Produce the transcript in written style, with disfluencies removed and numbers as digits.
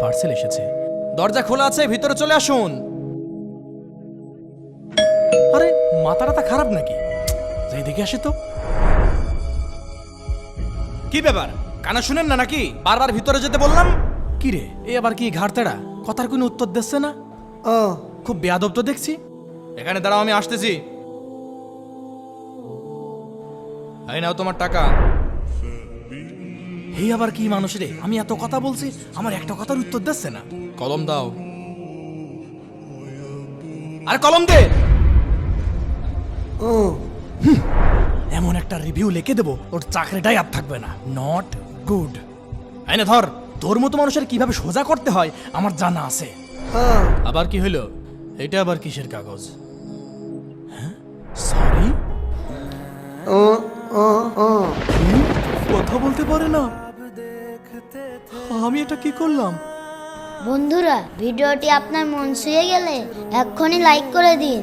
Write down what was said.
Parcel এসেছে। দরজা খোলা আছে, ভিতরে চলে আসুন। আরে মাথাটা খারাপ নাকি? যাই দেখে আসে তো। কি ব্যাপার, কানা শুনেন না নাকি? বারবার ভিতরে যেতে বললাম। কি রে, এ আবার কি ঘাড়তেড়া? কথার কোনো উত্তর দিচ্ছে না। ও খুব বেয়াদব তো দেখছি। এখানে দাঁড়াও, আমি আসতেছি। এই নাও তোমার টাকা। এই আবার কি মানুষ রে? আমি এত কথা বলছি, আমার একটা কথার উত্তর দিচ্ছে না। কলম দাও। আরে কলম দে। ও এমন একটা রিভিউ লিখে দেবো ওর চাকরিটাই আর থাকবে না। Not good. এই না ধর, তোর মতো মানুষের কিভাবে সোজা করতে হয় আমার জানা আছে। আবার কি হইলো? এটা আবার কিসের কাগজ? হ্যাঁ, সরি। ও ও ও কথা বলতে পারে না। আমি এটা কি করলাম? বন্ধুরা, ভিডিওটি আপনার মন ছুঁয়ে গেলে এক্ষুনি লাইক করে দিন।